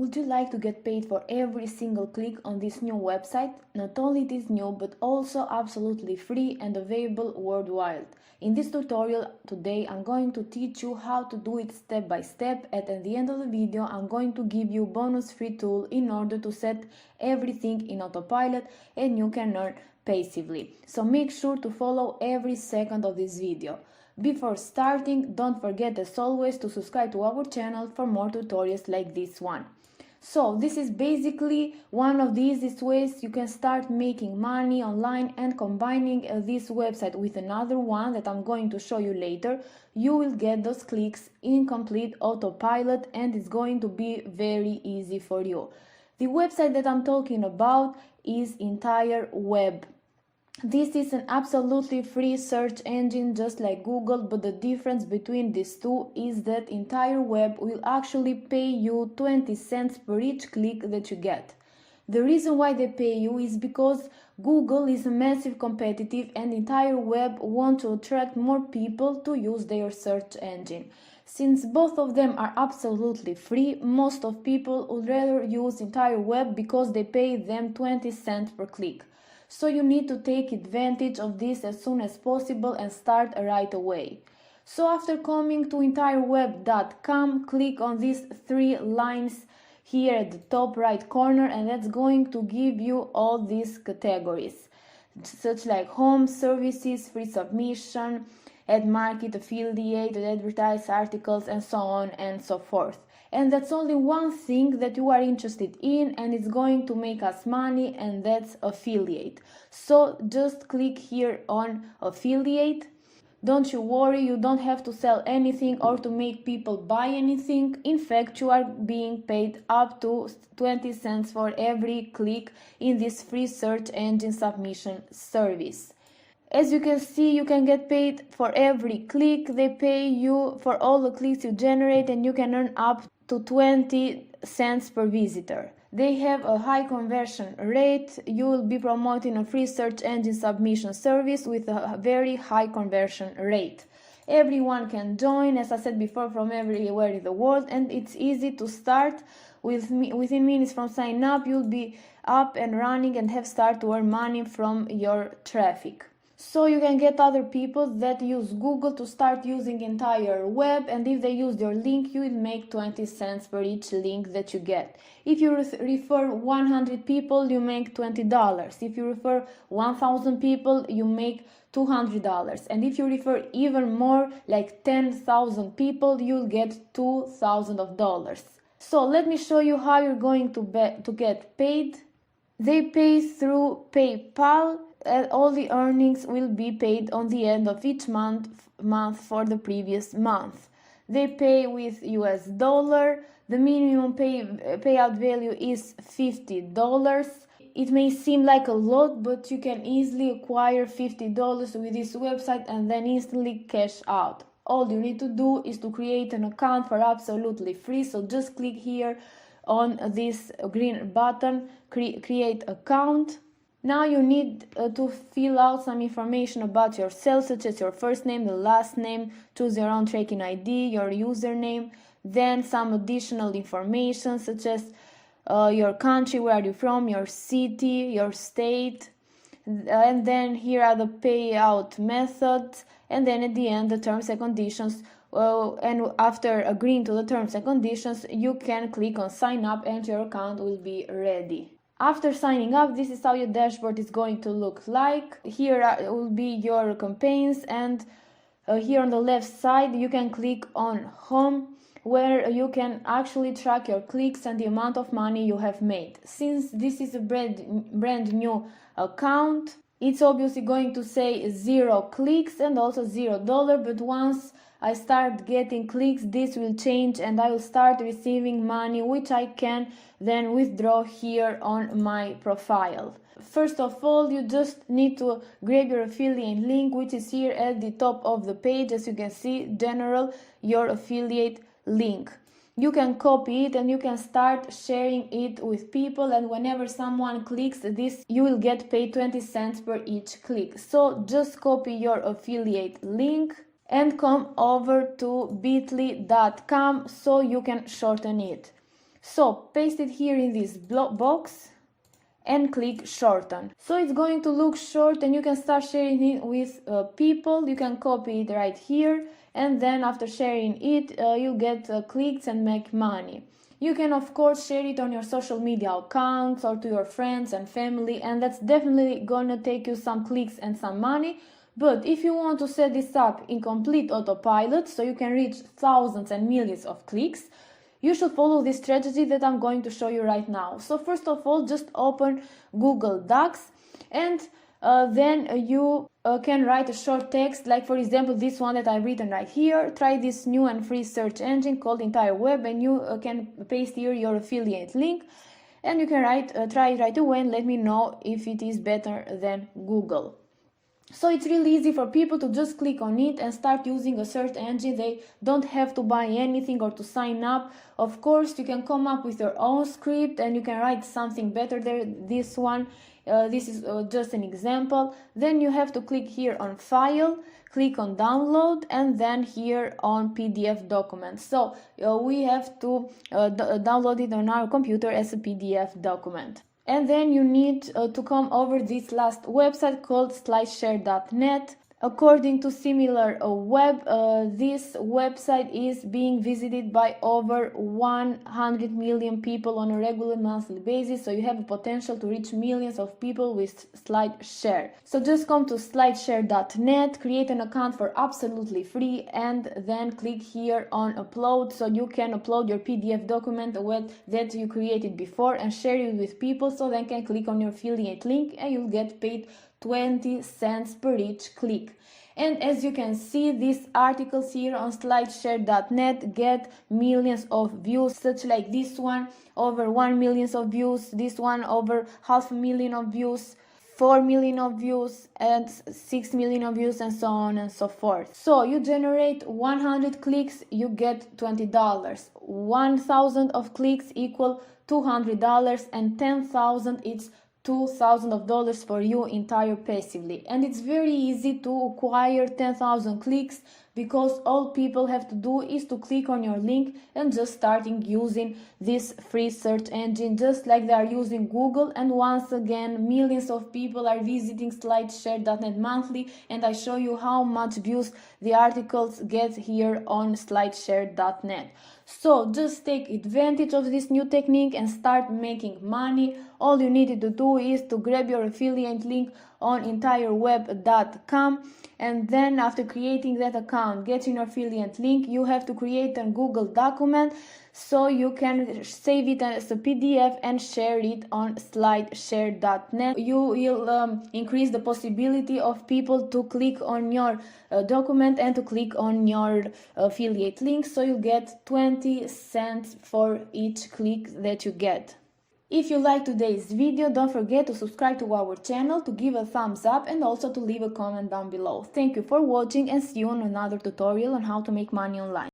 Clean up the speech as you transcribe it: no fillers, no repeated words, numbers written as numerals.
Would you like to get paid for every single click on this new website? Not only it is new, but also absolutely free and available worldwide. In this tutorial today, I'm going to teach you how to do it step by step, and at the end of the video, I'm going to give you a bonus free tool in order to set everything in autopilot and you can earn passively. So make sure to follow every second of this video. Before starting, don't forget as always to subscribe to our channel for more tutorials like this one. So this is basically one of the easiest ways you can start making money online, and combining this website with another one that I'm going to show you later, you will get those clicks in complete autopilot and it's going to be very easy for you. The website that I'm talking about is Entire Web. This is an absolutely free search engine just like Google, but the difference between these two is that Entire Web will actually pay you 20 cents per each click that you get. The reason why they pay you is because Google is a massive competitive and Entire Web want to attract more people to use their search engine. Since both of them are absolutely free, most of people would rather use Entire Web because they pay them 20 cents per click. So you need to take advantage of this as soon as possible and start right away. So after coming to entireweb.com, click on these three lines here at the top right corner, and that's going to give you all these categories, such like home, services, free submission, ad market, affiliate, advertise, articles, and so on and so forth. And that's only one thing that you are interested in and it's going to make us money, and that's affiliate. So just click here on affiliate. Don't you worry, you don't have to sell anything or to make people buy anything. In fact, you are being paid up to 20 cents for every click in this free search engine submission service. As you can see, you can get paid for every click. They pay you for all the clicks you generate and you can earn up to 20 cents per visitor. They have a high conversion rate. You will be promoting a free search engine submission service with a very high conversion rate. Everyone can join, as I said before, from everywhere in the world, and it's easy to start. Within minutes from sign up, you'll be up and running and have started to earn money from your traffic. So you can get other people that use Google to start using Entire Web, and if they use your link, you will make 20 cents per each link that you get. If you refer 100 people, you make $20. If you refer 1,000 people, you make $200. And if you refer even more, like 10,000 people, you'll get $2,000. So let me show you how you're going to get paid. They pay through PayPal. All the earnings will be paid on the end of each month for the previous month. They pay with US dollar. The minimum payout value is $50. It may seem like a lot, but you can easily acquire $50 with this website and then instantly cash out. All you need to do is to create an account for absolutely free. So just click here on this green button, create account. Now you need to fill out some information about yourself, such as your first name, the last name, choose your own tracking ID, your username, then some additional information such as your country, where are you from, your city, your state, and then here are the payout methods, and then at the end the terms and conditions. And after agreeing to the terms and conditions, you can click on sign up and your account will be ready. After signing up, this is how your dashboard is going to look like. Here will be your campaigns, and here on the left side you can click on home, where you can actually track your clicks and the amount of money you have made. Since this is a brand new account, it's obviously going to say 0 clicks and also $0, but once I start getting clicks, this will change and I will start receiving money, which I can then withdraw here on my profile. First of all, you just need to grab your affiliate link, which is here at the top of the page. As you can see, general, your affiliate link. You can copy it and you can start sharing it with people, and whenever someone clicks this, you will get paid 20 cents per each click. So just copy your affiliate link and come over to bit.ly.com so you can shorten it. So paste it here in this box and click shorten. So it's going to look short and you can start sharing it with people. You can copy it right here, and then after sharing it you get clicks and make money. You can of course share it on your social media accounts or to your friends and family, and that's definitely gonna take you some clicks and some money. But if you want to set this up in complete autopilot so you can reach thousands and millions of clicks, you should follow this strategy that I'm going to show you right now. So first of all, just open Google Docs, and then you can write a short text, like for example this one that I've written right here. Try this new and free search engine called Entire Web, and you can paste here your affiliate link, and you can try it right away and let me know if it is better than Google. So it's really easy for people to just click on it and start using a search engine. They don't have to buy anything or to sign up. Of course, you can come up with your own script and you can write something better there. This one, this is just an example. Then you have to click here on File, click on Download, and then here on PDF document. So we have to download it on our computer as a PDF document. And then you need to come over this last website called slideshare.net. According to similar web, this website is being visited by over 100 million people on a regular monthly basis, so you have a potential to reach millions of people with SlideShare. So just come to slideshare.net, create an account for absolutely free, and then click here on upload, so you can upload your PDF document that you created before and share it with people, so they can click on your affiliate link and you'll get paid 20 cents per each click. And as you can see, these articles here on slideshare.net get millions of views, such like this one, over 1 million of views, this one over 500,000 of views, 4 million of views, and 6 million of views, and so on and so forth. So you generate 100 clicks, you get $20. 1,000 of clicks equal $200, and 10,000 it's $2,000 for you entire passively. And it's very easy to acquire 10,000 clicks, because all people have to do is to click on your link and just starting using this free search engine, just like they are using Google. And once again, millions of people are visiting slideshare.net monthly, and I show you how much views the articles get here on slideshare.net. So just take advantage of this new technique and start making money. All you needed to do is to grab your affiliate link on entireweb.com, and then after creating that account, getting your affiliate link, you have to create a Google document so you can save it as a PDF and share it on slideshare.net. You will increase the possibility of people to click on your document and to click on your affiliate link, so you get 20 cents for each click that you get. If you like today's video, don't forget to subscribe to our channel, to give a thumbs up, and also to leave a comment down below. Thank you for watching, and see you on another tutorial on how to make money online.